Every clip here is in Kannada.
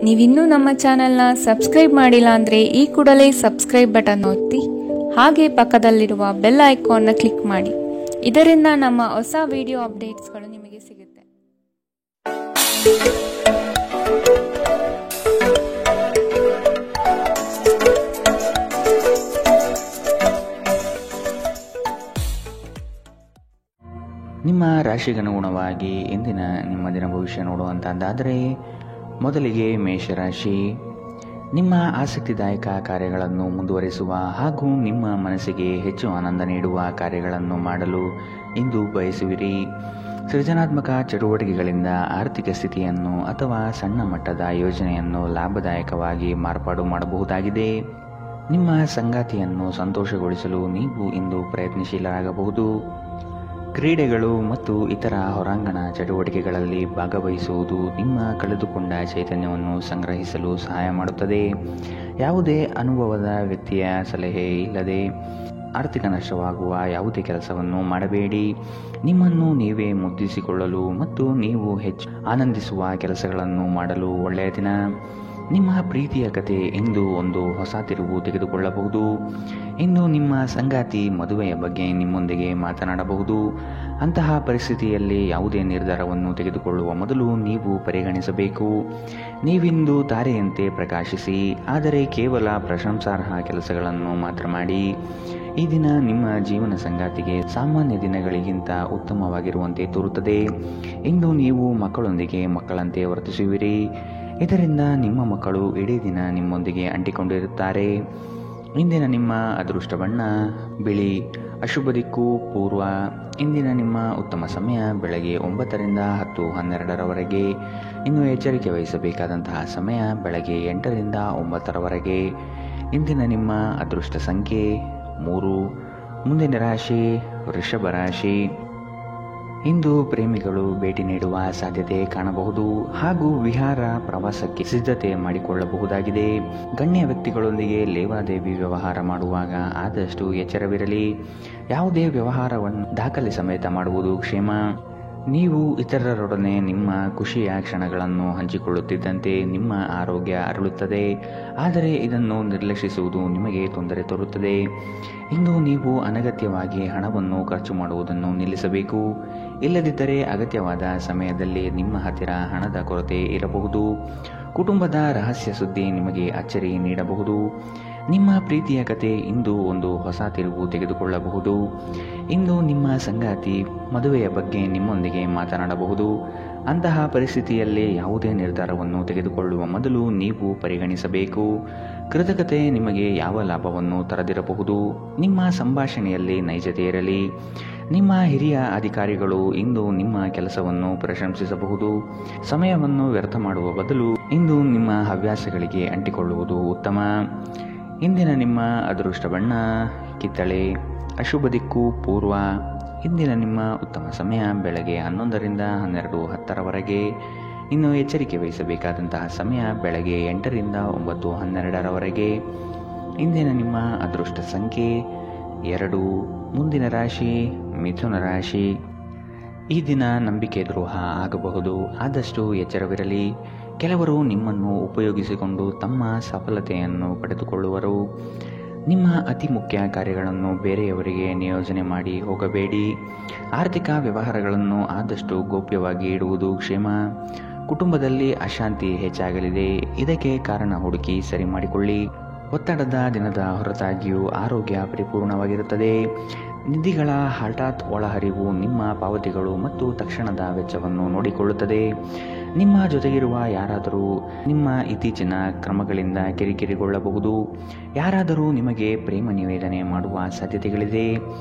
ನೀವಿನ್ನೂ ನಮ್ಮ ಚಾನೆಲ್ನ ಸಬ್ಸ್ಕ್ರೈಬ್ ಮಾಡಿಲ್ಲ ಅಂದರೆ ಈ ಕೂಡಲೇ ಸಬ್ಸ್ಕ್ರೈಬ್ ಬಟನ್ ಒತ್ತಿ ಹಾಗೆ ಪಕ್ಕದಲ್ಲಿರುವ ಬೆಲ್ ಐಕಾನ್ನ ಕ್ಲಿಕ್ ಮಾಡಿ. ಇದರಿಂದ ನಮ್ಮ ಹೊಸ ವಿಡಿಯೋ ಅಪ್ಡೇಟ್ಸ್ಗಳು ನಿಮಗೆ ಸಿಗುತ್ತೆ. ನಿಮ್ಮ ರಾಶಿಗನುಗುಣವಾಗಿ ಇಂದಿನ ನಿಮ್ಮ ದಿನ ಭವಿಷ್ಯ ನೋಡುವಂಥದ್ದಾದರೆ ಮೊದಲಿಗೆ ಮೇಷರಾಶಿ. ನಿಮ್ಮ ಆಸಕ್ತಿದಾಯಕ ಕಾರ್ಯಗಳನ್ನು ಮುಂದುವರಿಸುವ ಹಾಗೂ ನಿಮ್ಮ ಮನಸ್ಸಿಗೆ ಹೆಚ್ಚು ಆನಂದ ನೀಡುವ ಕಾರ್ಯಗಳನ್ನು ಮಾಡಲು ಇಂದು ಬಯಸುವಿರಿ. ಸೃಜನಾತ್ಮಕ ಚಟುವಟಿಕೆಗಳಿಂದ ಆರ್ಥಿಕ ಸ್ಥಿತಿಯನ್ನು ಅಥವಾ ಸಣ್ಣ ಮಟ್ಟದ ಯೋಜನೆಯನ್ನು ಲಾಭದಾಯಕವಾಗಿ ಮಾರ್ಪಾಡು ಮಾಡಬಹುದಾಗಿದೆ. ನಿಮ್ಮ ಸಂಗಾತಿಯನ್ನು ಸಂತೋಷಗೊಳಿಸಲು ನೀವು ಇಂದು ಪ್ರಯತ್ನಶೀಲರಾಗಬಹುದು. ಕ್ರೀಡೆಗಳು ಮತ್ತು ಇತರ ಹೊರಾಂಗಣ ಚಟುವಟಿಕೆಗಳಲ್ಲಿ ಭಾಗವಹಿಸುವುದು ನಿಮ್ಮ ಕಳೆದುಕೊಂಡ ಚೈತನ್ಯವನ್ನು ಸಂಗ್ರಹಿಸಲು ಸಹಾಯ ಮಾಡುತ್ತದೆ. ಯಾವುದೇ ಅನುಭವದ ವ್ಯಕ್ತಿಯ ಸಲಹೆ ಇಲ್ಲದೆ ಆರ್ಥಿಕ ನಷ್ಟವಾಗುವ ಯಾವುದೇ ಕೆಲಸವನ್ನು ಮಾಡಬೇಡಿ. ನಿಮ್ಮನ್ನು ನೀವೇ ಮುದ್ದಿಸಿಕೊಳ್ಳಲು ಮತ್ತು ನೀವು ಹೆಚ್ಚು ಆನಂದಿಸುವ ಕೆಲಸಗಳನ್ನು ಮಾಡಲು ಒಳ್ಳೆಯ ದಿನ. ನಿಮ್ಮ ಪ್ರೀತಿಯ ಕತೆ ಇಂದು ಒಂದು ಹೊಸ ತಿರುವು ತೆಗೆದುಕೊಳ್ಳಬಹುದು. ಇಂದು ನಿಮ್ಮ ಸಂಗಾತಿ ಮದುವೆಯ ಬಗ್ಗೆ ನಿಮ್ಮೊಂದಿಗೆ ಮಾತನಾಡಬಹುದು. ಅಂತಹ ಪರಿಸ್ಥಿತಿಯಲ್ಲಿ ಯಾವುದೇ ನಿರ್ಧಾರವನ್ನು ತೆಗೆದುಕೊಳ್ಳುವ ಮೊದಲು ನೀವು ಪರಿಗಣಿಸಬೇಕು. ನೀವಿಂದು ತಾರೆಯಂತೆ ಪ್ರಕಾಶಿಸಿ, ಆದರೆ ಕೇವಲ ಪ್ರಶಂಸಾರ್ಹ ಕೆಲಸಗಳನ್ನು ಮಾತ್ರ ಮಾಡಿ. ಈ ದಿನ ನಿಮ್ಮ ಜೀವನ ಸಂಗಾತಿಗೆ ಸಾಮಾನ್ಯ ದಿನಗಳಿಗಿಂತ ಉತ್ತಮವಾಗಿರುವಂತೆ ತೋರುತ್ತದೆ. ಇಂದು ನೀವು ಮಕ್ಕಳೊಂದಿಗೆ ಮಕ್ಕಳಂತೆ ವರ್ತಿಸುವಿರಿ. ಇದರಿಂದ ನಿಮ್ಮ ಮಕ್ಕಳು ಇಡೀ ದಿನ ನಿಮ್ಮೊಂದಿಗೆ ಅಂಟಿಕೊಂಡಿರುತ್ತಾರೆ. ಇಂದಿನ ನಿಮ್ಮ ಅದೃಷ್ಟ ಬಣ್ಣ ಬಿಳಿ. ಅಶುಭ ದಿಕ್ಕು ಪೂರ್ವ. ಇಂದಿನ ನಿಮ್ಮ ಉತ್ತಮ ಸಮಯ ಬೆಳಗ್ಗೆ 9ರಿಂದ 10:12ರವರೆಗೆ. ಇನ್ನು ಎಚ್ಚರಿಕೆ ವಹಿಸಬೇಕಾದಂತಹ ಸಮಯ ಬೆಳಗ್ಗೆ 8ರಿಂದ 9ರವರೆಗೆ. ಇಂದಿನ ನಿಮ್ಮ ಅದೃಷ್ಟ ಸಂಖ್ಯೆ 3. ಮುಂದಿನ ರಾಶಿ ವೃಷಭ ರಾಶಿ. ಇಂದು ಪ್ರೇಮಿಗಳು ಭೇಟಿ ನೀಡುವ ಸಾಧ್ಯತೆ ಕಾಣಬಹುದು ಹಾಗೂ ವಿಹಾರ ಪ್ರವಾಸಕ್ಕೆ ಸಿದ್ಧತೆ ಮಾಡಿಕೊಳ್ಳಬಹುದಾಗಿದೆ. ಗಣ್ಯ ವ್ಯಕ್ತಿಗಳೊಂದಿಗೆ ಲೇವಾದೇವಿ ವ್ಯವಹಾರ ಮಾಡುವಾಗ ಆದಷ್ಟು ಎಚ್ಚರವಿರಲಿ. ಯಾವುದೇ ವ್ಯವಹಾರವನ್ನು ದಾಖಲೆ ಸಮೇತ ಮಾಡುವುದು ಕ್ಷೇಮ. ನೀವು ಇತರರೊಡನೆ ನಿಮ್ಮ ಖುಷಿಯ ಕ್ಷಣಗಳನ್ನು ಹಂಚಿಕೊಳ್ಳುತ್ತಿದ್ದಂತೆ ನಿಮ್ಮ ಆರೋಗ್ಯ ಅರಳುತ್ತದೆ, ಆದರೆ ಇದನ್ನು ನಿರ್ಲಕ್ಷಿಸುವುದು ನಿಮಗೆ ತೊಂದರೆ ತರುತ್ತದೆ. ಇಂದು ನೀವು ಅನಗತ್ಯವಾಗಿ ಹಣವನ್ನು ಖರ್ಚು ಮಾಡುವುದನ್ನು ನಿಲ್ಲಿಸಬೇಕು. ಇಲ್ಲದಿದ್ದರೆ ಅಗತ್ಯವಾದ ಸಮಯದಲ್ಲಿ ನಿಮ್ಮ ಹತ್ತಿರ ಹಣದ ಕೊರತೆ ಇರಬಹುದು. ಕುಟುಂಬದ ರಹಸ್ಯ ಸುದ್ದಿ ನಿಮಗೆ ಅಚ್ಚರಿ ನೀಡಬಹುದು. ನಿಮ್ಮ ಪ್ರೀತಿಯ ಕತೆ ಇಂದು ಒಂದು ಹೊಸ ತಿರುವು ತೆಗೆದುಕೊಳ್ಳಬಹುದು. ಇಂದು ನಿಮ್ಮ ಸಂಗಾತಿ ಮದುವೆಯ ಬಗ್ಗೆ ನಿಮ್ಮೊಂದಿಗೆ ಮಾತನಾಡಬಹುದು. ಅಂತಹ ಪರಿಸ್ಥಿತಿಯಲ್ಲಿ ಯಾವುದೇ ನಿರ್ಧಾರವನ್ನು ತೆಗೆದುಕೊಳ್ಳುವ ಮೊದಲು ನೀವು ಪರಿಗಣಿಸಬೇಕು. ಕೃತಕತೆ ನಿಮಗೆ ಯಾವ ಲಾಭವನ್ನು ತರದಿರಬಹುದು. ನಿಮ್ಮ ಸಂಭಾಷಣೆಯಲ್ಲಿ ನೈಜತೆ ಇರಲಿ. ನಿಮ್ಮ ಹಿರಿಯ ಅಧಿಕಾರಿಗಳು ಇಂದು ನಿಮ್ಮ ಕೆಲಸವನ್ನು ಪ್ರಶಂಸಿಸಬಹುದು. ಸಮಯವನ್ನು ವ್ಯರ್ಥ ಮಾಡುವ ಬದಲು ಇಂದು ನಿಮ್ಮ ಹವ್ಯಾಸಗಳಿಗೆ ಅಂಟಿಕೊಳ್ಳುವುದು ಉತ್ತಮ. ಇಂದಿನ ನಿಮ್ಮ ಅದೃಷ್ಟ ಬಣ್ಣ ಕಿತ್ತಳೆ. ಅಶುಭ ದಿಕ್ಕು ಪೂರ್ವ. ಇಂದಿನ ನಿಮ್ಮ ಉತ್ತಮ ಸಮಯ ಬೆಳಗ್ಗೆ 11ರಿಂದ 12:10ರವರೆಗೆ. ಇನ್ನು ಎಚ್ಚರಿಕೆ ವಹಿಸಬೇಕಾದಂತಹ ಸಮಯ ಬೆಳಗ್ಗೆ 8ರಿಂದ 9:12ರವರೆಗೆ. ಇಂದಿನ ನಿಮ್ಮ ಅದೃಷ್ಟ ಸಂಖ್ಯೆ 2. ಮುಂದಿನ ರಾಶಿ ಮಿಥುನ ರಾಶಿ. ಈ ದಿನ ನಂಬಿಕೆ ದ್ರೋಹ ಆಗಬಹುದು, ಆದಷ್ಟು ಎಚ್ಚರವಿರಲಿ. ಕೆಲವರು ನಿಮ್ಮನ್ನು ಉಪಯೋಗಿಸಿಕೊಂಡು ತಮ್ಮ ಸಫಲತೆಯನ್ನು ಪಡೆದುಕೊಳ್ಳುವರು. ನಿಮ್ಮ ಅತಿ ಮುಖ್ಯ ಕಾರ್ಯಗಳನ್ನು ಬೇರೆಯವರಿಗೆ ನಿಯೋಜನೆ ಮಾಡಿ ಹೋಗಬೇಡಿ. ಆರ್ಥಿಕ ವ್ಯವಹಾರಗಳನ್ನು ಆದಷ್ಟು ಗೌಪ್ಯವಾಗಿ ಇಡುವುದು ಕ್ಷೇಮ. ಕುಟುಂಬದಲ್ಲಿ ಅಶಾಂತಿ ಹೆಚ್ಚಾಗಲಿದೆ. ಇದಕ್ಕೆ ಕಾರಣ ಹುಡುಕಿ ಸರಿ ಮಾಡಿಕೊಳ್ಳಿ. ಒತ್ತಡದ ದಿನದ ಹೊರತಾಗಿಯೂ ಆರೋಗ್ಯ ಪರಿಪೂರ್ಣವಾಗಿರುತ್ತದೆ. ನಿಧಿಗಳ ಹಠಾತ್ ಒಳಹರಿವು ನಿಮ್ಮ ಪಾವತಿಗಳು ಮತ್ತು ತಕ್ಷಣದ ವೆಚ್ಚವನ್ನು ನೋಡಿಕೊಳ್ಳುತ್ತದೆ. ನಿಮ್ಮ ಜೊತೆಗಿರುವ ಯಾರಾದರೂ ನಿಮ್ಮ ಇತ್ತೀಚಿನ ಕ್ರಮಗಳಿಂದ ಕಿರಿಕಿರಿಗೊಳ್ಳಬಹುದು. ಯಾರಾದರೂ ನಿಮಗೆ ಪ್ರೇಮ ನಿವೇದನೆ ಮಾಡುವ ಸಾಧ್ಯತೆಗಳಿದೆ.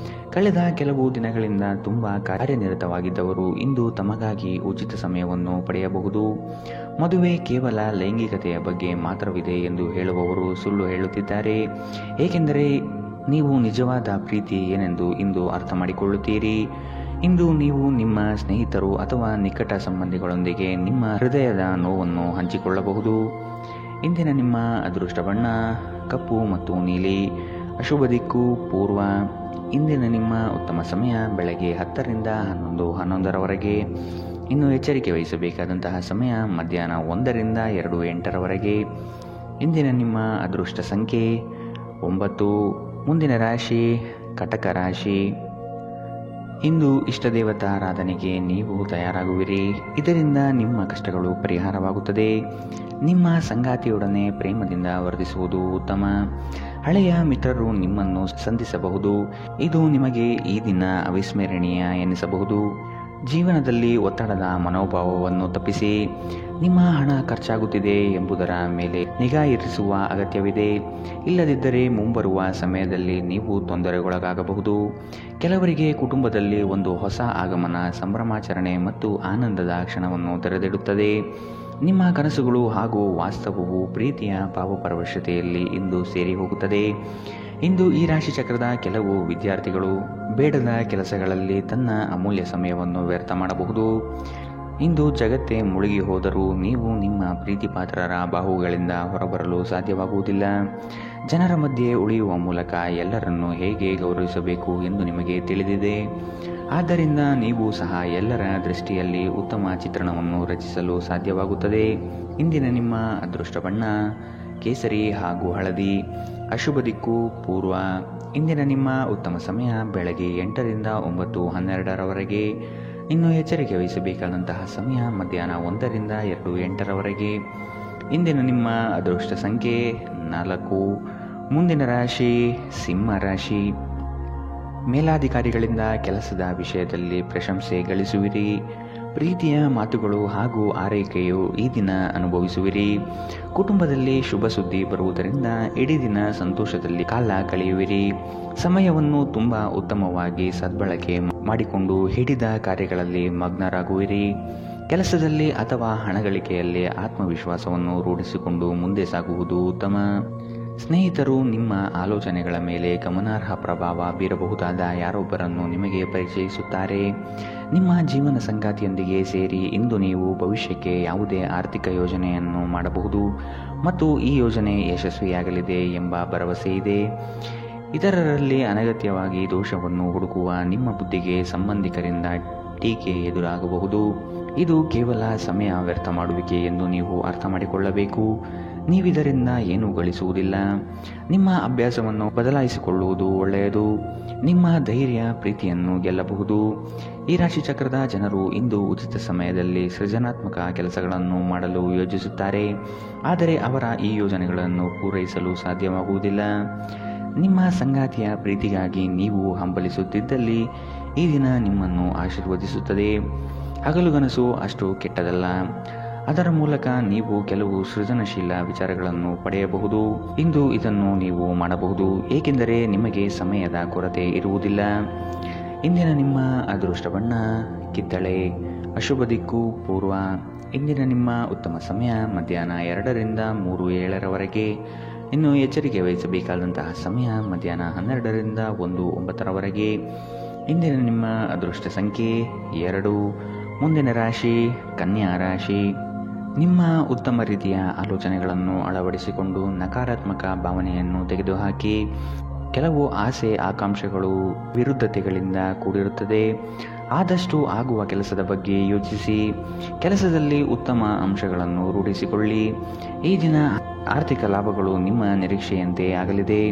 ಕಳೆದ ಕೆಲವು ದಿನಗಳಿಂದ ತುಂಬ ಕಾರ್ಯನಿರತವಾಗಿದ್ದವರು ಇಂದು ತಮಗಾಗಿ ಉಚಿತ ಸಮಯವನ್ನು ಪಡೆಯಬಹುದು. ಮದುವೆ ಕೇವಲ ಲೈಂಗಿಕತೆಯ ಬಗ್ಗೆ ಮಾತ್ರವಿದೆ ಎಂದು ಹೇಳುವವರು ಸುಳ್ಳು ಹೇಳುತ್ತಿದ್ದಾರೆ, ಏಕೆಂದರೆ ನೀವು ನಿಜವಾದ ಪ್ರೀತಿ ಏನೆಂದು ಇಂದು ಅರ್ಥ ಮಾಡಿಕೊಳ್ಳುತ್ತೀರಿ. ಇಂದು ನೀವು ನಿಮ್ಮ ಸ್ನೇಹಿತರು ಅಥವಾ ನಿಕಟ ಸಂಬಂಧಿಗಳೊಂದಿಗೆ ನಿಮ್ಮ ಹೃದಯದ ನೋವನ್ನು ಹಂಚಿಕೊಳ್ಳಬಹುದು. ಇಂದಿನ ನಿಮ್ಮ ಅದೃಷ್ಟ ಬಣ್ಣ ಕಪ್ಪು ಮತ್ತು ನೀಲಿ. ಅಶುಭ ದಿಕ್ಕು ಪೂರ್ವ. ಇಂದಿನ ನಿಮ್ಮ ಉತ್ತಮ ಸಮಯ ಬೆಳಗ್ಗೆ 10ರಿಂದ 11:11ರವರೆಗೆ. ಇನ್ನು ಎಚ್ಚರಿಕೆ ವಹಿಸಬೇಕಾದಂತಹ ಸಮಯ ಮಧ್ಯಾಹ್ನ 1ರಿಂದ 2:08 ಇಂದಿನ ನಿಮ್ಮ ಅದೃಷ್ಟ ಸಂಖ್ಯೆ 9. ಮುಂದಿನ ರಾಶಿ ಕಟಕ ರಾಶಿ. ಇಂದು ಇಷ್ಟದೇವತಾ ಆರಾಧನೆಗೆ ನೀವು ತಯಾರಾಗುವಿರಿ. ಇದರಿಂದ ನಿಮ್ಮ ಕಷ್ಟಗಳು ಪರಿಹಾರವಾಗುತ್ತದೆ. ನಿಮ್ಮ ಸಂಗಾತಿಯೊಡನೆ ಪ್ರೇಮದಿಂದ ವರ್ತಿಸುವುದು ಉತ್ತಮ. ಹಳೆಯ ಮಿತ್ರರು ನಿಮ್ಮನ್ನು ಸಂಧಿಸಬಹುದು. ಇದು ನಿಮಗೆ ಈ ದಿನ ಅವಿಸ್ಮರಣೀಯ ಎನಿಸಬಹುದು. ಜೀವನದಲ್ಲಿ ಒತ್ತಡದ ಮನೋಭಾವವನ್ನು ತಪ್ಪಿಸಿ. ನಿಮ್ಮ ಹಣ ಖರ್ಚಾಗುತ್ತಿದೆ ಎಂಬುದರ ಮೇಲೆ ನಿಗಾ ಇರಿಸುವ ಅಗತ್ಯವಿದೆ. ಇಲ್ಲದಿದ್ದರೆ ಮುಂಬರುವ ಸಮಯದಲ್ಲಿ ನೀವು ತೊಂದರೆಗೊಳಗಾಗಬಹುದು. ಕೆಲವರಿಗೆ ಕುಟುಂಬದಲ್ಲಿ ಒಂದು ಹೊಸ ಆಗಮನ, ಸಂಭ್ರಮಾಚರಣೆ ಮತ್ತು ಆನಂದದ ಕ್ಷಣವನ್ನು ತೆರೆದಿಡುತ್ತದೆ. ನಿಮ್ಮ ಕನಸುಗಳು ಹಾಗೂ ವಾಸ್ತವವು ಪ್ರೀತಿಯ ಭಾವಪರವಶತೆಯಲ್ಲಿ ಇಂದು ಸೇರಿ ಹೋಗುತ್ತದೆ. ಇಂದು ಈ ರಾಶಿ ಚಕ್ರದ ಕೆಲವು ವಿದ್ಯಾರ್ಥಿಗಳು ಬೇಡದ ಕೆಲಸಗಳಲ್ಲಿ ತನ್ನ ಅಮೂಲ್ಯ ಸಮಯವನ್ನು ವ್ಯರ್ಥ ಮಾಡಬಹುದು. ಇಂದು ಜಗತ್ತೇ ಮುಳುಗಿ ಹೋದರೂ ನೀವು ನಿಮ್ಮ ಪ್ರೀತಿಪಾತ್ರರ ಬಾಹುಗಳಿಂದ ಹೊರಬರಲು ಸಾಧ್ಯವಾಗುವುದಿಲ್ಲ. ಜನರ ಮಧ್ಯೆ ಉಳಿಯುವ ಮೂಲಕ ಎಲ್ಲರನ್ನೂ ಹೇಗೆ ಗೌರವಿಸಬೇಕು ಎಂದು ನಿಮಗೆ ತಿಳಿದಿದೆ. ಆದ್ದರಿಂದ ನೀವು ಸಹ ಎಲ್ಲರ ದೃಷ್ಟಿಯಲ್ಲಿ ಉತ್ತಮ ಚಿತ್ರಣವನ್ನು ರಚಿಸಲು ಸಾಧ್ಯವಾಗುತ್ತದೆ. ಇಂದಿನ ನಿಮ್ಮ ಅದೃಷ್ಟ ಬಣ್ಣ ಕೇಸರಿ ಹಾಗೂ ಹಳದಿ. ಅಶುಭ ದಿಕ್ಕು ಪೂರ್ವ. ಇಂದಿನ ನಿಮ್ಮ ಉತ್ತಮ ಸಮಯ ಬೆಳಗ್ಗೆ 8ರಿಂದ 9:12 ಇನ್ನು ಎಚ್ಚರಿಕೆ ವಹಿಸಬೇಕಾದಂತಹ ಸಮಯ ಮಧ್ಯಾಹ್ನ 1ರಿಂದ 2:08 ಇಂದಿನ ನಿಮ್ಮ ಅದೃಷ್ಟ ಸಂಖ್ಯೆ 4. ಮುಂದಿನ ರಾಶಿ ಸಿಂಹ ರಾಶಿ. ಮೇಲಾಧಿಕಾರಿಗಳಿಂದ ಕೆಲಸದ ವಿಷಯದಲ್ಲಿ ಪ್ರಶಂಸೆ ಗಳಿಸುವಿರಿ. ಪ್ರೀತಿಯ ಮಾತುಗಳು ಹಾಗೂ ಆರೈಕೆಯು ಈ ದಿನ ಅನುಭವಿಸುವಿರಿ. ಕುಟುಂಬದಲ್ಲಿ ಶುಭ ಸುದ್ದಿ ಬರುವುದರಿಂದ ಇಡೀ ದಿನ ಸಂತೋಷದಲ್ಲಿ ಕಾಲ ಕಳೆಯುವಿರಿ. ಸಮಯವನ್ನು ತುಂಬ ಉತ್ತಮವಾಗಿ ಸದ್ಬಳಕೆ ಮಾಡಿಕೊಂಡು ಹಿಡಿದ ಕಾರ್ಯಗಳಲ್ಲಿ ಮಗ್ನರಾಗುವಿರಿ. ಕೆಲಸದಲ್ಲಿ ಅಥವಾ ಹಣಗಳಿಕೆಯಲ್ಲಿ ಆತ್ಮವಿಶ್ವಾಸವನ್ನು ರೂಢಿಸಿಕೊಂಡು ಮುಂದೆ ಸಾಗುವುದು ಉತ್ತಮ. ಸ್ನೇಹಿತರು ನಿಮ್ಮ ಆಲೋಚನೆಗಳ ಮೇಲೆ ಗಮನಾರ್ಹ ಪ್ರಭಾವ ಬೀರಬಹುದಾದ ಯಾರೊಬ್ಬರನ್ನು ನಿಮಗೆ ಪರಿಚಯಿಸುತ್ತಾರೆ. ನಿಮ್ಮ ಜೀವನ ಸಂಗಾತಿಯೊಂದಿಗೆ ಸೇರಿ ಇಂದು ನೀವು ಭವಿಷ್ಯಕ್ಕೆ ಯಾವುದೇ ಆರ್ಥಿಕ ಯೋಜನೆಯನ್ನು ಮಾಡಬಹುದು ಮತ್ತು ಈ ಯೋಜನೆ ಯಶಸ್ವಿಯಾಗಲಿದೆ ಎಂಬ ಭರವಸೆ ಇದೆ. ಇತರರಲ್ಲಿ ಅನಗತ್ಯವಾಗಿ ದೋಷವನ್ನು ಹುಡುಕುವ ನಿಮ್ಮ ಬುದ್ಧಿಗೆ ಸಂಬಂಧಿಕರಿಂದ ಟೀಕೆ ಎದುರಾಗಬಹುದು. ಇದು ಕೇವಲ ಸಮಯ ವ್ಯರ್ಥ ಮಾಡುವಿಕೆ ಎಂದು ನೀವು ಅರ್ಥ ಮಾಡಿಕೊಳ್ಳಬೇಕು. ನೀವಿದರಿಂದ ಏನೂ ಗಳಿಸುವುದಿಲ್ಲ. ನಿಮ್ಮ ಅಭ್ಯಾಸವನ್ನು ಬದಲಾಯಿಸಿಕೊಳ್ಳುವುದು ಒಳ್ಳೆಯದು. ನಿಮ್ಮ ಧೈರ್ಯ ಪ್ರೀತಿಯನ್ನು ಗೆಲ್ಲಬಹುದು. ಈ ರಾಶಿ ಚಕ್ರದ ಜನರು ಇಂದು ಉಚಿತ ಸಮಯದಲ್ಲಿ ಸೃಜನಾತ್ಮಕ ಕೆಲಸಗಳನ್ನು ಮಾಡಲು ಯೋಜಿಸುತ್ತಾರೆ. ಆದರೆ ಅವರ ಈ ಯೋಜನೆಗಳನ್ನು ಪೂರೈಸಲು ಸಾಧ್ಯವಾಗುವುದಿಲ್ಲ. ನಿಮ್ಮ ಸಂಗಾತಿಯ ಪ್ರೀತಿಗಾಗಿ ನೀವು ಹಂಬಲಿಸುತ್ತಿದ್ದಲ್ಲಿ ಈ ದಿನ ನಿಮ್ಮನ್ನು ಆಶೀರ್ವದಿಸುತ್ತದೆ. ಹಗಲುಗನಸು ಅಷ್ಟು ಕೆಟ್ಟದಲ್ಲ. ಅದರ ಮೂಲಕ ನೀವು ಕೆಲವು ಸೃಜನಶೀಲ ವಿಚಾರಗಳನ್ನು ಪಡೆಯಬಹುದು. ಇಂದು ಇದನ್ನು ನೀವು ಮಾಡಬಹುದು, ಏಕೆಂದರೆ ನಿಮಗೆ ಸಮಯದ ಕೊರತೆ ಇರುವುದಿಲ್ಲ. ಇಂದಿನ ನಿಮ್ಮ ಅದೃಷ್ಟ ಬಣ್ಣ ಕಿತ್ತಳೆ. ಅಶುಭ ದಿಕ್ಕು ಪೂರ್ವ. ಇಂದಿನ ನಿಮ್ಮ ಉತ್ತಮ ಸಮಯ ಮಧ್ಯಾಹ್ನ 2ರಿಂದ 3:07 ಇನ್ನು ಎಚ್ಚರಿಕೆ ವಹಿಸಬೇಕಾದಂತಹ ಸಮಯ ಮಧ್ಯಾಹ್ನ 12ರಿಂದ 1:09 ಇಂದಿನ ನಿಮ್ಮ ಅದೃಷ್ಟ ಸಂಖ್ಯೆ 2. ಮುಂದಿನ ರಾಶಿ ಕನ್ಯಾ ರಾಶಿ. ನಿಮ್ಮ ಉತ್ತಮ ರೀತಿಯ ಆಲೋಚನೆಗಳನ್ನು ಅಳವಡಿಸಿಕೊಂಡು ನಕಾರಾತ್ಮಕ ಭಾವನೆಯನ್ನು ತೆಗೆದುಹಾಕಿ. ಕೆಲವು ಆಸೆ ಆಕಾಂಕ್ಷೆಗಳು ವಿರುದ್ಧತೆಗಳಿಂದ ಕೂಡಿರುತ್ತದೆ. ಆದಷ್ಟು ಆಗುವ ಕೆಲಸದ ಬಗ್ಗೆ ಯೋಚಿಸಿ. ಕೆಲಸದಲ್ಲಿ ಉತ್ತಮ ಅಂಶಗಳನ್ನು ರೂಢಿಸಿಕೊಳ್ಳಿ. ಈ ದಿನ ಆರ್ಥಿಕ ಲಾಭಗಳು ನಿಮ್ಮ ನಿರೀಕ್ಷೆಯಂತೆ ಆಗಲಿದೆ.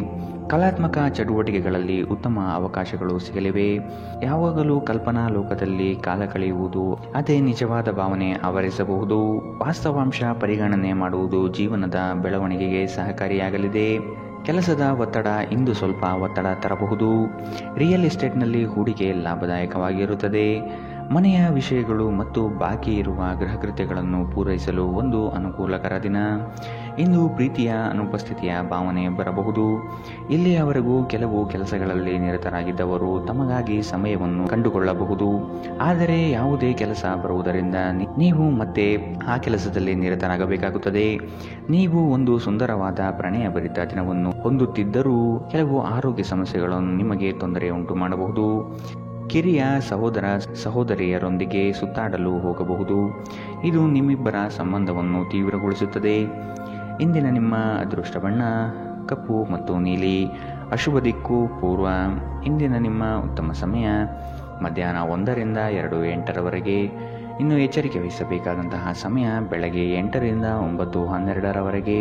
ಕಲಾತ್ಮಕ ಚಟುವಟಿಕೆಗಳಲ್ಲಿ ಉತ್ತಮ ಅವಕಾಶಗಳು ಸಿಗಲಿವೆ. ಯಾವಾಗಲೂ ಕಲ್ಪನಾ ಲೋಕದಲ್ಲಿ ಕಾಲ ಕಳೆಯುವುದು ಅದೇ ನಿಜವಾದ ಭಾವನೆ ಆವರಿಸಬಹುದು. ವಾಸ್ತವಾಂಶ ಪರಿಗಣನೆ ಮಾಡುವುದು ಜೀವನದ ಬೆಳವಣಿಗೆಗೆ ಸಹಕಾರಿಯಾಗಲಿದೆ. ಕೆಲಸದ ಒತ್ತಡ ಇಂದು ಸ್ವಲ್ಪ ಒತ್ತಡ ತರಬಹುದು. ರಿಯಲ್ ಎಸ್ಟೇಟ್ನಲ್ಲಿ ಹೂಡಿಕೆ ಲಾಭದಾಯಕವಾಗಿರುತ್ತದೆ. ಮನೆಯ ವಿಷಯಗಳು ಮತ್ತು ಬಾಕಿ ಇರುವ ಗೃಹಕೃತ್ಯಗಳನ್ನು ಪೂರೈಸಲು ಒಂದು ಅನುಕೂಲಕರ ದಿನ. ಇಂದು ಪ್ರೀತಿಯ ಅನುಪಸ್ಥಿತಿಯ ಭಾವನೆ ಬರಬಹುದು. ಇಲ್ಲಿಯವರೆಗೂ ಕೆಲವು ಕೆಲಸಗಳಲ್ಲಿ ನಿರತರಾಗಿದ್ದವರು ತಮಗಾಗಿ ಸಮಯವನ್ನು ಕಂಡುಕೊಳ್ಳಬಹುದು. ಆದರೆ ಯಾವುದೇ ಕೆಲಸ ಬರುವುದರಿಂದ ನೀವು ಮತ್ತೆ ಆ ಕೆಲಸದಲ್ಲಿ ನಿರತರಾಗಬೇಕಾಗುತ್ತದೆ. ನೀವು ಒಂದು ಸುಂದರವಾದ ಪ್ರಣಯಭರಿತ ದಿನವನ್ನು ಹೊಂದುತ್ತಿದ್ದರೂ ಕೆಲವು ಆರೋಗ್ಯ ಸಮಸ್ಯೆಗಳನ್ನು ನಿಮಗೆ ತೊಂದರೆ ಉಂಟು ಮಾಡಬಹುದು. ಕಿರಿಯ ಸಹೋದರ ಸಹೋದರಿಯರೊಂದಿಗೆ ಸುತ್ತಾಡಲು ಹೋಗಬಹುದು. ಇದು ನಿಮ್ಮಿಬ್ಬರ ಸಂಬಂಧವನ್ನು ತೀವ್ರಗೊಳಿಸುತ್ತದೆ. ಇಂದಿನ ನಿಮ್ಮ ಅದೃಷ್ಟ ಬಣ್ಣ ಕಪ್ಪು ಮತ್ತು ನೀಲಿ. ಅಶುಭ ದಿಕ್ಕು ಪೂರ್ವ. ಇಂದಿನ ನಿಮ್ಮ ಉತ್ತಮ ಸಮಯ ಮಧ್ಯಾಹ್ನ 1ರಿಂದ 2:08 ಇನ್ನು ಎಚ್ಚರಿಕೆ ವಹಿಸಬೇಕಾದಂತಹ ಸಮಯ ಬೆಳಗ್ಗೆ 8ರಿಂದ 9:12ರವರೆಗೆ.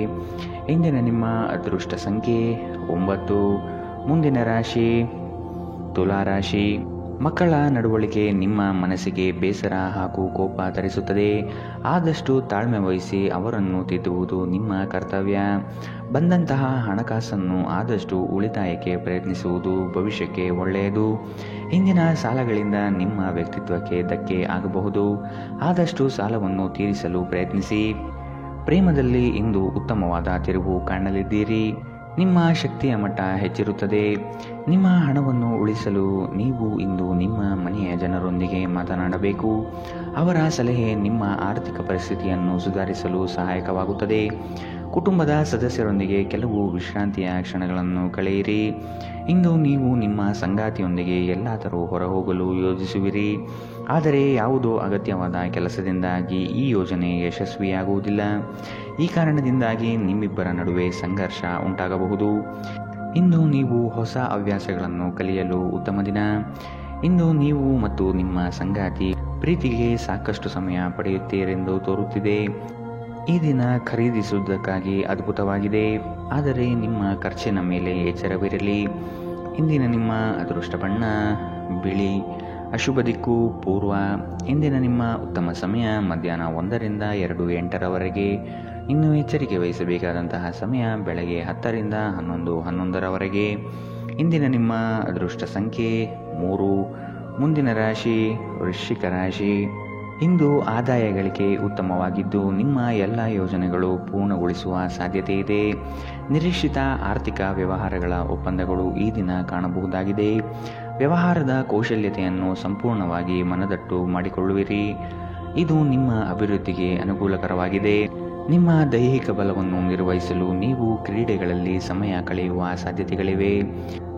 ಇಂದಿನ ನಿಮ್ಮ ಅದೃಷ್ಟ ಸಂಖ್ಯೆ 9. ಮುಂದಿನ ರಾಶಿ ತುಲಾ ರಾಶಿ. ಮಕ್ಕಳ ನಡವಳಿಕೆ ನಿಮ್ಮ ಮನಸ್ಸಿಗೆ ಬೇಸರ ಹಾಗೂ ಕೋಪ ತರಿಸುತ್ತದೆ. ಆದಷ್ಟು ತಾಳ್ಮೆ ವಹಿಸಿ ಅವರನ್ನು ತಿದ್ದುವುದು ನಿಮ್ಮ ಕರ್ತವ್ಯ. ಬಂದಂತಹ ಹಣಕಾಸನ್ನು ಆದಷ್ಟು ಉಳಿತಾಯಕ್ಕೆ ಪ್ರಯತ್ನಿಸುವುದು ಭವಿಷ್ಯಕ್ಕೆ ಒಳ್ಳೆಯದು. ಇಂದಿನ ಸಾಲಗಳಿಂದ ನಿಮ್ಮ ವ್ಯಕ್ತಿತ್ವಕ್ಕೆ ಧಕ್ಕೆ ಆಗಬಹುದು. ಆದಷ್ಟು ಸಾಲವನ್ನು ತೀರಿಸಲು ಪ್ರಯತ್ನಿಸಿ. ಪ್ರೇಮದಲ್ಲಿ ಇಂದು ಉತ್ತಮವಾದ ತಿರುವು ಕಾಣಲಿದ್ದೀರಿ. ನಿಮ್ಮ ಶಕ್ತಿಯ ಮಟ್ಟ ಹೆಚ್ಚಿರುತ್ತದೆ. ನಿಮ್ಮ ಹಣವನ್ನು ಉಳಿಸಲು ನೀವು ಇಂದು ನಿಮ್ಮ ಮನೆಯ ಜನರೊಂದಿಗೆ ಮಾತನಾಡಬೇಕು. ಅವರ ಸಲಹೆ ನಿಮ್ಮ ಆರ್ಥಿಕ ಪರಿಸ್ಥಿತಿಯನ್ನು ಸುಧಾರಿಸಲು ಸಹಾಯಕವಾಗುತ್ತದೆ. ಕುಟುಂಬದ ಸದಸ್ಯರೊಂದಿಗೆ ಕೆಲವು ವಿಶ್ರಾಂತಿಯ ಕ್ಷಣಗಳನ್ನು ಕಳೆಯಿರಿ. ಇಂದು ನೀವು ನಿಮ್ಮ ಸಂಗಾತಿಯೊಂದಿಗೆ ಎಲ್ಲಾದರೂ ಹೊರಹೋಗಲು ಯೋಜಿಸುವಿರಿ. ಆದರೆ ಯಾವುದೋ ಅಗತ್ಯವಾದ ಕೆಲಸದಿಂದಾಗಿ ಈ ಯೋಜನೆ ಯಶಸ್ವಿಯಾಗುವುದಿಲ್ಲ. ಈ ಕಾರಣದಿಂದಾಗಿ ನಿಮ್ಮಿಬ್ಬರ ನಡುವೆ ಸಂಘರ್ಷ ಉಂಟಾಗಬಹುದು. ಇಂದು ನೀವು ಹೊಸ ಹವ್ಯಾಸಗಳನ್ನು ಕಲಿಯಲು ಉತ್ತಮ ದಿನ. ಇಂದು ನೀವು ಮತ್ತು ನಿಮ್ಮ ಸಂಗಾತಿ ಪ್ರೀತಿಗೆ ಸಾಕಷ್ಟು ಸಮಯ ಪಡೆಯುತ್ತೀರೆಂದು ತೋರುತ್ತಿದೆ. ಈ ದಿನ ಖರೀದಿಸುವುದಕ್ಕಾಗಿ ಅದ್ಭುತವಾಗಿದೆ. ಆದರೆ ನಿಮ್ಮ ಖರ್ಚಿನ ಮೇಲೆ ಎಚ್ಚರವಿರಲಿ. ಇಂದಿನ ನಿಮ್ಮ ಅದೃಷ್ಟ ಬಣ್ಣ ಬಿಳಿ. ಅಶುಭ ದಿಕ್ಕು ಪೂರ್ವ. ಇಂದಿನ ನಿಮ್ಮ ಉತ್ತಮ ಸಮಯ ಮಧ್ಯಾಹ್ನ 1ರಿಂದ 2:08ರವರೆಗೆ. ಇನ್ನು ಎಚ್ಚರಿಕೆ ವಹಿಸಬೇಕಾದಂತಹ ಸಮಯ ಬೆಳಗ್ಗೆ 10ರಿಂದ 11:11ರವರೆಗೆ. ಇಂದಿನ ನಿಮ್ಮ ಅದೃಷ್ಟ ಸಂಖ್ಯೆ 3. ಮುಂದಿನ ರಾಶಿ ವೃಶ್ಚಿಕ ರಾಶಿ. ಇಂದು ಆದಾಯ ಗಳಿಕೆ ಉತ್ತಮವಾಗಿದ್ದು ನಿಮ್ಮ ಎಲ್ಲ ಯೋಜನೆಗಳು ಪೂರ್ಣಗೊಳಿಸುವ ಸಾಧ್ಯತೆ ಇದೆ. ನಿರೀಕ್ಷಿತ ಆರ್ಥಿಕ ವ್ಯವಹಾರಗಳ ಒಪ್ಪಂದಗಳು ಈ ದಿನ ಕಾಣಬಹುದಾಗಿದೆ. ವ್ಯವಹಾರದ ಕೌಶಲ್ಯತೆಯನ್ನು ಸಂಪೂರ್ಣವಾಗಿ ಮನದಟ್ಟು ಮಾಡಿಕೊಳ್ಳುವಿರಿ. ಇದು ನಿಮ್ಮ ಅಭಿವೃದ್ಧಿಗೆ ಅನುಕೂಲಕರವಾಗಿದೆ. ನಿಮ್ಮ ದೈಹಿಕ ಬಲವನ್ನು ನಿರ್ವಹಿಸಲು ನೀವು ಕ್ರೀಡೆಗಳಲ್ಲಿ ಸಮಯ ಕಳೆಯುವ ಸಾಧ್ಯತೆಗಳಿವೆ.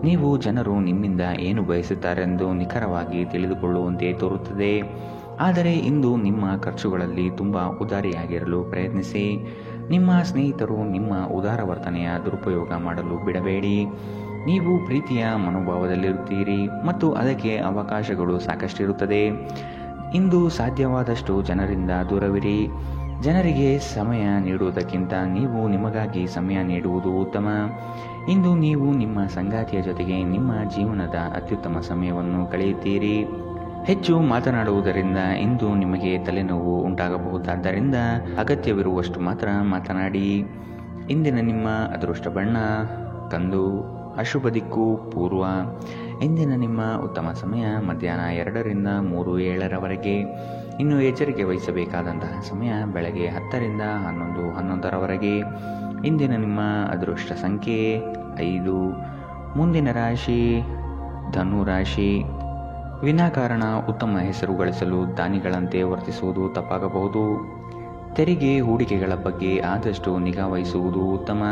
ನೀವು ಜನರು ನಿಮ್ಮಿಂದ ಏನು ಬಯಸುತ್ತಾರೆಂದು ನಿಖರವಾಗಿ ತಿಳಿದುಕೊಳ್ಳುವಂತೆ ತೋರುತ್ತದೆ. ಆದರೆ ಇಂದು ನಿಮ್ಮ ಖರ್ಚುಗಳಲ್ಲಿ ತುಂಬ ಉದಾರಿಯಾಗಿರಲು ಪ್ರಯತ್ನಿಸಿ. ನಿಮ್ಮ ಸ್ನೇಹಿತರು ನಿಮ್ಮ ಉದಾರ ವರ್ತನೆಯ ದುರುಪಯೋಗ ಮಾಡಲು ಬಿಡಬೇಡಿ. ನೀವು ಪ್ರೀತಿಯ ಮನೋಭಾವದಲ್ಲಿರುತ್ತೀರಿ ಮತ್ತು ಅದಕ್ಕೆ ಅವಕಾಶಗಳು ಸಾಕಷ್ಟಿರುತ್ತದೆ. ಇಂದು ಸಾಧ್ಯವಾದಷ್ಟು ಜನರಿಂದ ದೂರವಿರಿ. ಜನರಿಗೆ ಸಮಯ ನೀಡುವುದಕ್ಕಿಂತ ನೀವು ನಿಮಗಾಗಿ ಸಮಯ ನೀಡುವುದು ಉತ್ತಮ. ಇಂದು ನೀವು ನಿಮ್ಮ ಸಂಗಾತಿಯ ಜೊತೆಗೆ ನಿಮ್ಮ ಜೀವನದ ಅತ್ಯುತ್ತಮ ಸಮಯವನ್ನು ಕಳೆಯುತ್ತೀರಿ. ಹೆಚ್ಚು ಮಾತನಾಡುವುದರಿಂದ ಇಂದು ನಿಮಗೆ ತಲೆನೋವು ಉಂಟಾಗಬಹುದಾದ್ದರಿಂದ ಅಗತ್ಯವಿರುವಷ್ಟು ಮಾತ್ರ ಮಾತನಾಡಿ. ಇಂದಿನ ನಿಮ್ಮ ಅದೃಷ್ಟ ಬಣ್ಣ ಕಂದು. ಅಶುಭ ದಿಕ್ಕು ಪೂರ್ವ. ಇಂದಿನ ನಿಮ್ಮ ಉತ್ತಮ ಸಮಯ ಮಧ್ಯಾಹ್ನ 2ರಿಂದ 3:07ರವರೆಗೆ. ಇನ್ನು ಎಚ್ಚರಿಕೆ ವಹಿಸಬೇಕಾದಂತಹ ಸಮಯ ಬೆಳಗ್ಗೆ 10ರಿಂದ 11:11ರವರೆಗೆ. ಇಂದಿನ ನಿಮ್ಮ ಅದೃಷ್ಟ ಸಂಖ್ಯೆ 5. ಮುಂದಿನ ರಾಶಿ ಧನು ರಾಶಿ. ವಿನಾಕಾರಣ ಉತ್ತಮ ಹೆಸರು ಗಳಿಸಲು ದಾನಿಗಳಂತೆ ವರ್ತಿಸುವುದು ತಪ್ಪಾಗಬಹುದು. ತೆರಿಗೆ ಹೂಡಿಕೆಗಳ ಬಗ್ಗೆ ಆದಷ್ಟು ನಿಗಾ ವಹಿಸುವುದು ಉತ್ತಮ.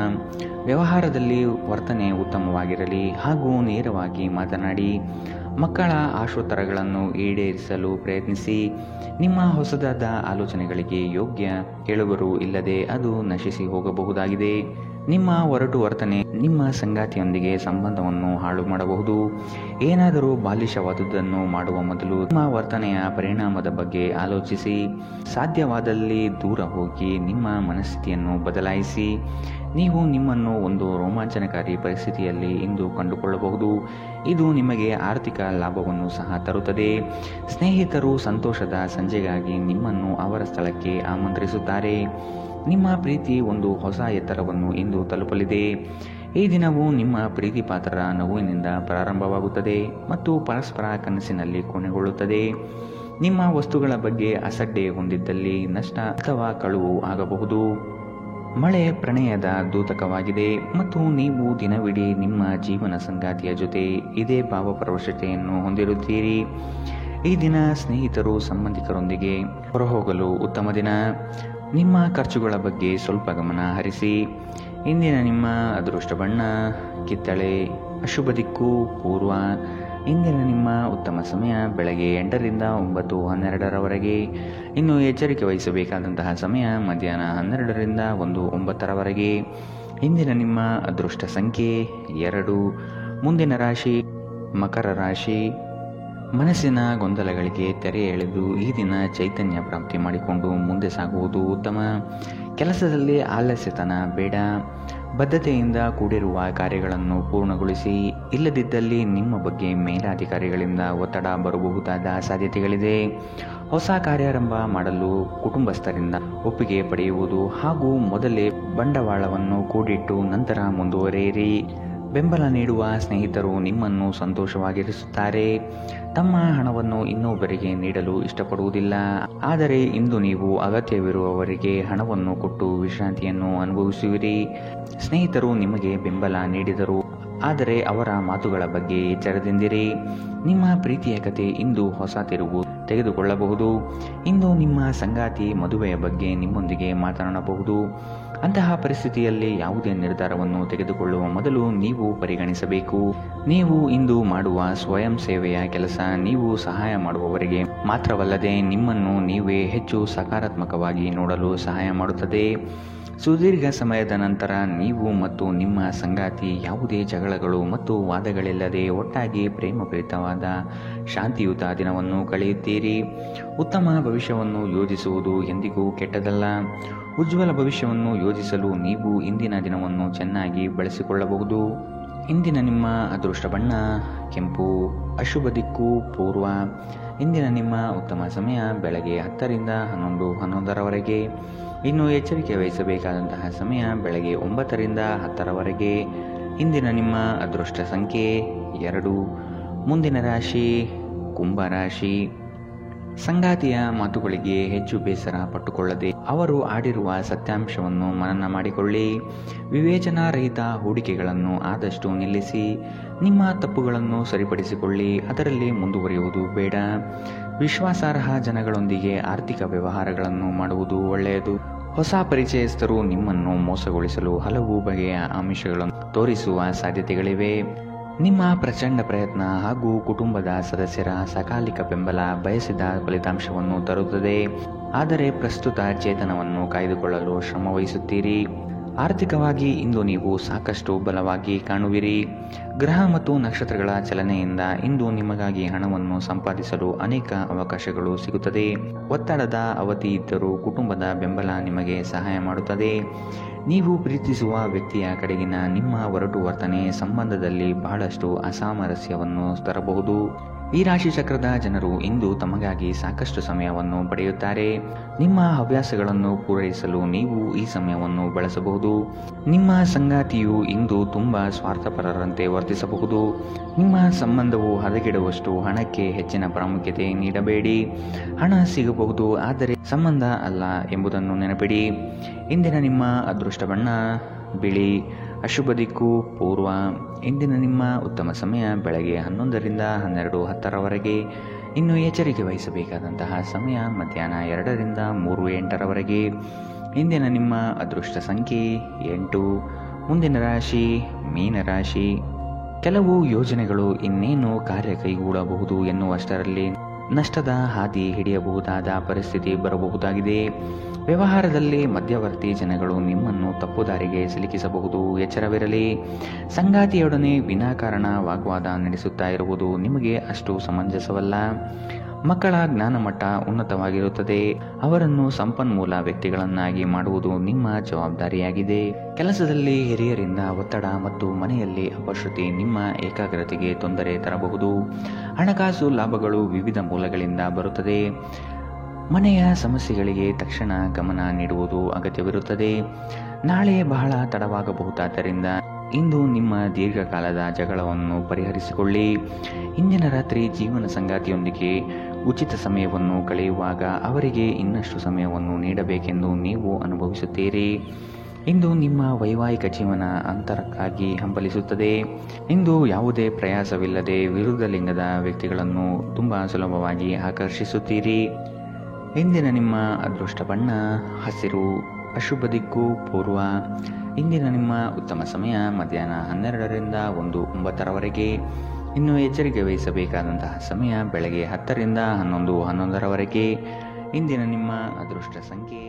ವ್ಯವಹಾರದಲ್ಲಿ ವರ್ತನೆ ಉತ್ತಮವಾಗಿರಲಿ ಹಾಗೂ ನೇರವಾಗಿ ಮಾತನಾಡಿ. ಮಕ್ಕಳ ಆಶೋತ್ತರಗಳನ್ನು ಈಡೇರಿಸಲು ಪ್ರಯತ್ನಿಸಿ. ನಿಮ್ಮ ಹೊಸದಾದ ಆಲೋಚನೆಗಳಿಗೆ ಯೋಗ್ಯ ಕೇಳುಗರು ಇಲ್ಲದೆ ಅದು ನಶಿಸಿ ಹೋಗಬಹುದಾಗಿದೆ. ನಿಮ್ಮ ಒರಟು ವರ್ತನೆ ನಿಮ್ಮ ಸಂಗಾತಿಯೊಂದಿಗೆ ಸಂಬಂಧವನ್ನು ಹಾಳು ಮಾಡಬಹುದು. ಏನಾದರೂ ಬಾಲಿಶವಾದುದನ್ನು ಮಾಡುವ ಮೊದಲು ನಿಮ್ಮ ವರ್ತನೆಯ ಪರಿಣಾಮದ ಬಗ್ಗೆ ಆಲೋಚಿಸಿ. ಸಾಧ್ಯವಾದಲ್ಲಿ ದೂರ ಹೋಗಿ ನಿಮ್ಮ ಮನಸ್ಥಿತಿಯನ್ನು ಬದಲಾಯಿಸಿ. ನೀವು ನಿಮ್ಮನ್ನು ಒಂದು ರೋಮಾಂಚನಕಾರಿ ಪರಿಸ್ಥಿತಿಯಲ್ಲಿ ಇಂದು ಕಂಡುಕೊಳ್ಳಬಹುದು. ಇದು ನಿಮಗೆ ಆರ್ಥಿಕ ಲಾಭವನ್ನು ಸಹ ತರುತ್ತದೆ. ಸ್ನೇಹಿತರು ಸಂತೋಷದ ಸಂಜೆಗಾಗಿ ನಿಮ್ಮನ್ನು ಅವರ ಸ್ಥಳಕ್ಕೆ ಆಮಂತ್ರಿಸುತ್ತಾರೆ. ನಿಮ್ಮ ಪ್ರೀತಿ ಒಂದು ಹೊಸ ಎತ್ತರವನ್ನು ಇಂದು ತಲುಪಲಿದೆ. ಈ ದಿನವು ನಿಮ್ಮ ಪ್ರೀತಿ ಪಾತ್ರರ ನಗುವಿನಿಂದ ಪ್ರಾರಂಭವಾಗುತ್ತದೆ ಮತ್ತು ಪರಸ್ಪರ ಕನಸಿನಲ್ಲಿ ಕೊನೆಗೊಳ್ಳುತ್ತದೆ. ನಿಮ್ಮ ವಸ್ತುಗಳ ಬಗ್ಗೆ ಅಸಡ್ಡೆ ಹೊಂದಿದ್ದಲ್ಲಿ ನಷ್ಟ ಅಥವಾ ಕಳುವು ಆಗಬಹುದು. ಮಳೆ ಪ್ರಣಯದ ದೂತಕವಾಗಿದೆ ಮತ್ತು ನೀವು ದಿನವಿಡೀ ನಿಮ್ಮ ಜೀವನ ಸಂಗಾತಿಯ ಜೊತೆ ಇದೇ ಭಾವಪರವಶತೆಯನ್ನು ಹೊಂದಿರುತ್ತೀರಿ. ಈ ದಿನ ಸ್ನೇಹಿತರು ಸಂಬಂಧಿಕರೊಂದಿಗೆ ಹೊರಹೋಗಲು ಉತ್ತಮ ದಿನ. ನಿಮ್ಮ ಖರ್ಚುಗಳ ಬಗ್ಗೆ ಸ್ವಲ್ಪ ಗಮನ ಹರಿಸಿ. ಇಂದಿನ ನಿಮ್ಮ ಅದೃಷ್ಟ ಬಣ್ಣ ಕಿತ್ತಳೆ. ಅಶುಭ ದಿಕ್ಕು ಪೂರ್ವ. ಇಂದಿನ ನಿಮ್ಮ ಉತ್ತಮ ಸಮಯ ಬೆಳಗ್ಗೆ 8ರಿಂದ 9:12ರವರೆಗೆ. ಇನ್ನು ಎಚ್ಚರಿಕೆ ವಹಿಸಬೇಕಾದಂತಹ ಸಮಯ ಮಧ್ಯಾಹ್ನ 12ರಿಂದ 1:09ರವರೆಗೆ. ಇಂದಿನ ನಿಮ್ಮ ಅದೃಷ್ಟ ಸಂಖ್ಯೆ 2. ಮುಂದಿನ ರಾಶಿ ಮಕರ ರಾಶಿ. ಮನಸ್ಸಿನ ಗೊಂದಲಗಳಿಗೆ ತೆರೆ ಎಳೆದು ಈ ದಿನ ಚೈತನ್ಯ ಪ್ರಾಪ್ತಿ ಮಾಡಿಕೊಂಡು ಮುಂದೆ ಸಾಗುವುದು ಉತ್ತಮ. ಕೆಲಸದಲ್ಲಿ ಆಲಸ್ಯತನ ಬೇಡ. ಬದ್ಧತೆಯಿಂದ ಕೂಡಿರುವ ಕಾರ್ಯಗಳನ್ನು ಪೂರ್ಣಗೊಳಿಸಿ. ಇಲ್ಲದಿದ್ದಲ್ಲಿ ನಿಮ್ಮ ಬಗ್ಗೆ ಮೇಲಾಧಿಕಾರಿಗಳಿಂದ ಒತ್ತಡ ಬರಬಹುದಾದ ಸಾಧ್ಯತೆಗಳಿದೆ. ಹೊಸ ಕಾರ್ಯಾರಂಭ ಮಾಡಲು ಕುಟುಂಬಸ್ಥರಿಂದ ಒಪ್ಪಿಗೆ ಪಡೆಯುವುದು ಹಾಗೂ ಮೊದಲೇ ಬಂಡವಾಳವನ್ನು ಕೂಡಿಟ್ಟು ನಂತರ ಮುಂದುವರಿಯಿರಿ. ಬೆಂಬಲ ನೀಡುವ ಸ್ನೇಹಿತರು ನಿಮ್ಮನ್ನು ಸಂತೋಷವಾಗಿರಿಸುತ್ತಾರೆ. ತಮ್ಮ ಹಣವನ್ನು ಇನ್ನೊಬ್ಬರಿಗೆ ನೀಡಲು ಇಷ್ಟಪಡುವುದಿಲ್ಲ. ಆದರೆ ಇಂದು ನೀವು ಅಗತ್ಯವಿರುವವರಿಗೆ ಹಣವನ್ನು ಕೊಟ್ಟು ವಿಶ್ರಾಂತಿಯನ್ನು ಅನುಭವಿಸುವಿರಿ. ಸ್ನೇಹಿತರು ನಿಮಗೆ ಬೆಂಬಲ ನೀಡಿದರು, ಆದರೆ ಅವರ ಮಾತುಗಳ ಬಗ್ಗೆ ಎಚ್ಚರದಿಂದಿರಿ. ನಿಮ್ಮ ಪ್ರೀತಿಯ ಕತೆ ಇಂದು ಹೊಸ ತಿರುವು ತೆಗೆದುಕೊಳ್ಳಬಹುದು. ಇಂದು ನಿಮ್ಮ ಸಂಗಾತಿ ಮದುವೆಯ ಬಗ್ಗೆ ನಿಮ್ಮೊಂದಿಗೆ ಮಾತನಾಡಬಹುದು. ಅಂತಹ ಪರಿಸ್ಥಿತಿಯಲ್ಲಿ ಯಾವುದೇ ನಿರ್ಧಾರವನ್ನು ತೆಗೆದುಕೊಳ್ಳುವ ಮೊದಲು ನೀವು ಪರಿಗಣಿಸಬೇಕು. ನೀವು ಇಂದು ಮಾಡುವ ಸ್ವಯಂ ಸೇವೆಯ ಕೆಲಸ ನೀವು ಸಹಾಯ ಮಾಡುವವರಿಗೆ ಮಾತ್ರವಲ್ಲದೆ ನಿಮ್ಮನ್ನು ನೀವೇ ಹೆಚ್ಚು ಸಕಾರಾತ್ಮಕವಾಗಿ ನೋಡಲು ಸಹಾಯ ಮಾಡುತ್ತದೆ. ಸುದೀರ್ಘ ಸಮಯದ ನಂತರ ನೀವು ಮತ್ತು ನಿಮ್ಮ ಸಂಗಾತಿ ಯಾವುದೇ ಜಗಳಗಳು ಮತ್ತು ವಾದಗಳಿಲ್ಲದೆ ಒಟ್ಟಾಗಿ ಪ್ರೇಮಭರಿತವಾದ ಶಾಂತಿಯುತ ದಿನವನ್ನು ಕಳೆಯುತ್ತೀರಿ. ಉತ್ತಮ ಭವಿಷ್ಯವನ್ನು ಯೋಜಿಸುವುದು ಎಂದಿಗೂ ಕೆಟ್ಟದಲ್ಲ. ಉಜ್ವಲ ಭವಿಷ್ಯವನ್ನು ಯೋಜಿಸಲು ನೀವು ಇಂದಿನ ದಿನವನ್ನು ಚೆನ್ನಾಗಿ ಬಳಸಿಕೊಳ್ಳಬಹುದು. ಇಂದಿನ ನಿಮ್ಮ ಅದೃಷ್ಟ ಬಣ್ಣ ಕೆಂಪು. ಅಶುಭ ದಿಕ್ಕು ಪೂರ್ವ. ಇಂದಿನ ನಿಮ್ಮ ಉತ್ತಮ ಸಮಯ ಬೆಳಗ್ಗೆ 10 ರಿಂದ 11:11 ಇನ್ನು ಎಚ್ಚರಿಕೆ ವಹಿಸಬೇಕಾದಂತಹ ಸಮಯ ಬೆಳಗ್ಗೆ 9 ರಿಂದ 10 ಇಂದಿನ ನಿಮ್ಮ ಅದೃಷ್ಟ ಸಂಖ್ಯೆ 2. ಮುಂದಿನ ರಾಶಿ ಕುಂಭ ರಾಶಿ. ಸಂಗಾತಿಯ ಮಾತುಗಳಿಗೆ ಹೆಚ್ಚು ಬೇಸರ ಪಟ್ಟುಕೊಳ್ಳದೆ ಅವರು ಆಡಿರುವ ಸತ್ಯಾಂಶವನ್ನು ಮನನ ಮಾಡಿಕೊಳ್ಳಿ. ವಿವೇಚನಾರಹಿತ ಹೂಡಿಕೆಗಳನ್ನು ಆದಷ್ಟು ನಿಲ್ಲಿಸಿ. ನಿಮ್ಮ ತಪ್ಪುಗಳನ್ನು ಸರಿಪಡಿಸಿಕೊಳ್ಳಿ, ಅದರಲ್ಲಿ ಮುಂದುವರಿಯುವುದು ಬೇಡ. ವಿಶ್ವಾಸಾರ್ಹ ಜನಗಳೊಂದಿಗೆ ಆರ್ಥಿಕ ವ್ಯವಹಾರಗಳನ್ನು ಮಾಡುವುದು ಒಳ್ಳೆಯದು. ಹೊಸ ಪರಿಚಯಸ್ಥರು ನಿಮ್ಮನ್ನು ಮೋಸಗೊಳಿಸಲು ಹಲವು ಬಗೆಯ ಆಮಿಷಗಳನ್ನು ತೋರಿಸುವ ಸಾಧ್ಯತೆಗಳಿವೆ. ನಿಮ್ಮ ಪ್ರಚಂಡ ಪ್ರಯತ್ನ ಹಾಗೂ ಕುಟುಂಬದ ಸದಸ್ಯರ ಸಕಾಲಿಕ ಬೆಂಬಲ ಬಯಸಿದ ಫಲಿತಾಂಶವನ್ನು ತರುತ್ತದೆ. ಆದರೆ ಪ್ರಸ್ತುತ ಚೇತನವನ್ನು ಕಾಯ್ದುಕೊಳ್ಳಲು ಶ್ರಮವಹಿಸುತ್ತೀರಿ. ಆರ್ಥಿಕವಾಗಿ ಇಂದು ನೀವು ಸಾಕಷ್ಟು ಬಲವಾಗಿ ಕಾಣುವಿರಿ. ಗ್ರಹ ಮತ್ತು ನಕ್ಷತ್ರಗಳ ಚಲನೆಯಿಂದ ಇಂದು ನಿಮಗಾಗಿ ಹಣವನ್ನು ಸಂಪಾದಿಸಲು ಅನೇಕ ಅವಕಾಶಗಳು ಸಿಗುತ್ತದೆ. ಒತ್ತಡದ ಅವಧಿ ಇದ್ದರೂ ಕುಟುಂಬದ ಬೆಂಬಲ ನಿಮಗೆ ಸಹಾಯ ಮಾಡುತ್ತದೆ. ನೀವು ಪ್ರೀತಿಸುವ ವ್ಯಕ್ತಿಯ ಕಡೆಗಿನ ನಿಮ್ಮ ಒರಟು ವರ್ತನೆ ಸಂಬಂಧದಲ್ಲಿ ಬಹಳಷ್ಟು ಅಸಾಮರಸ್ಯವನ್ನು ತರಬಹುದು. ಈ ರಾಶಿ ಚಕ್ರದ ಜನರು ಇಂದು ತಮಗಾಗಿ ಸಾಕಷ್ಟು ಸಮಯವನ್ನು ಪಡೆಯುತ್ತಾರೆ. ನಿಮ್ಮ ಹವ್ಯಾಸಗಳನ್ನು ಪೂರೈಸಲು ನೀವು ಈ ಸಮಯವನ್ನು ಬಳಸಬಹುದು. ನಿಮ್ಮ ಸಂಗಾತಿಯು ಇಂದು ತುಂಬಾ ಸ್ವಾರ್ಥಪರರಂತೆ ವರ್ತಿಸಬಹುದು. ನಿಮ್ಮ ಸಂಬಂಧವು ಹದಗೆಡುವಷ್ಟು ಹಣಕ್ಕೆ ಹೆಚ್ಚಿನ ಪ್ರಾಮುಖ್ಯತೆ ನೀಡಬೇಡಿ. ಹಣ ಸಿಗಬಹುದು, ಆದರೆ ಸಂಬಂಧ ಅಲ್ಲ ಎಂಬುದನ್ನು ನೆನಪಿಡಿ. ಇಂದಿನ ನಿಮ್ಮ ಅದೃಷ್ಟ ಬಣ್ಣ ಬಿಳಿ. ಅಶುಭ ದಿಕ್ಕು ಪೂರ್ವ. ಇಂದಿನ ನಿಮ್ಮ ಉತ್ತಮ ಸಮಯ ಬೆಳಗ್ಗೆ 11 ರಿಂದ 12:10 ಇನ್ನು ಎಚ್ಚರಿಕೆ ವಹಿಸಬೇಕಾದಂತಹ ಸಮಯ ಮಧ್ಯಾಹ್ನ 2 ರಿಂದ 3:08 ಇಂದಿನ ನಿಮ್ಮ ಅದೃಷ್ಟ ಸಂಖ್ಯೆ 8. ಮುಂದಿನ ರಾಶಿ ಮೀನರಾಶಿ. ಕೆಲವು ಯೋಜನೆಗಳು ಇನ್ನೇನು ಕಾರ್ಯ ಕೈಗೂಡಬಹುದು ಎನ್ನುವಷ್ಟರಲ್ಲಿ ನಷ್ಟದ ಹಾದಿ ಹಿಡಿಯಬಹುದಾದ ಪರಿಸ್ಥಿತಿ ಬರಬಹುದಾಗಿದೆ. ವ್ಯವಹಾರದಲ್ಲಿ ಮಧ್ಯವರ್ತಿ ಜನಗಳು ನಿಮ್ಮನ್ನು ತಪ್ಪುದಾರಿಗೆ ಸಿಲುಕಿಸಬಹುದು. ಎಚ್ಚರವಿರಲಿ. ಸಂಗಾತಿಯೊಡನೆ ವಿನಾಕಾರಣ ವಾಗ್ವಾದ ನಡೆಸುತ್ತಾ ಇರುವುದು ನಿಮಗೆ ಅಷ್ಟು ಸಮಂಜಸವಲ್ಲ. ಮಕ್ಕಳ ಜ್ಞಾನಮಟ್ಟ ಉನ್ನತವಾಗಿರುತ್ತದೆ. ಅವರನ್ನು ಸಂಪನ್ಮೂಲ ವ್ಯಕ್ತಿಗಳನ್ನಾಗಿ ಮಾಡುವುದು ನಿಮ್ಮ ಜವಾಬ್ದಾರಿಯಾಗಿದೆ. ಕೆಲಸದಲ್ಲಿ ಹಿರಿಯರಿಂದ ಒತ್ತಡ ಮತ್ತು ಮನೆಯಲ್ಲಿ ಅಪಶ್ರುತಿ ನಿಮ್ಮ ಏಕಾಗ್ರತೆಗೆ ತೊಂದರೆ ತರಬಹುದು. ಹಣಕಾಸು ಲಾಭಗಳು ವಿವಿಧ ಮೂಲಗಳಿಂದ ಬರುತ್ತದೆ. ಮನೆಯ ಸಮಸ್ಯೆಗಳಿಗೆ ತಕ್ಷಣ ಗಮನ ನೀಡುವುದು ಅಗತ್ಯವಿರುತ್ತದೆ. ನಾಳೆ ಬಹಳ ತಡವಾಗಬಹುದಾದ್ದರಿಂದ ಇಂದು ನಿಮ್ಮ ದೀರ್ಘಕಾಲದ ಜಗಳವನ್ನು ಪರಿಹರಿಸಿಕೊಳ್ಳಿ. ಇಂದಿನ ರಾತ್ರಿ ಜೀವನ ಸಂಗಾತಿಯೊಂದಿಗೆ ಉಚಿತ ಸಮಯವನ್ನು ಕಳೆಯುವಾಗ ಅವರಿಗೆ ಇನ್ನಷ್ಟು ಸಮಯವನ್ನು ನೀಡಬೇಕೆಂದು ನೀವು ಅನುಭವಿಸುತ್ತೀರಿ. ಇಂದು ನಿಮ್ಮ ವೈವಾಹಿಕ ಜೀವನ ಅಂತರಕ್ಕಾಗಿ ಹಂಬಲಿಸುತ್ತದೆ. ಇಂದು ಯಾವುದೇ ಪ್ರಯಾಸವಿಲ್ಲದೆ ವಿರುದ್ಧ ಲಿಂಗದ ವ್ಯಕ್ತಿಗಳನ್ನು ತುಂಬಾ ಸುಲಭವಾಗಿ ಆಕರ್ಷಿಸುತ್ತೀರಿ. ಇಂದಿನ ನಿಮ್ಮ ಅದೃಷ್ಟ ಬಣ್ಣ ಹಸಿರು. ಅಶುಭ ದಿಕ್ಕು ಪೂರ್ವ. ಇಂದಿನ ನಿಮ್ಮ ಉತ್ತಮ ಸಮಯ ಮಧ್ಯಾಹ್ನ 12 ರಿಂದ 1:09 ಇನ್ನು ಎಚ್ಚರಿಕೆ ವಹಿಸಬೇಕಾದಂತಹ ಸಮಯ ಬೆಳಗ್ಗೆ 10 ರಿಂದ 11:11 ಇಂದಿನ ನಿಮ್ಮ ಅದೃಷ್ಟ ಸಂಖ್ಯೆ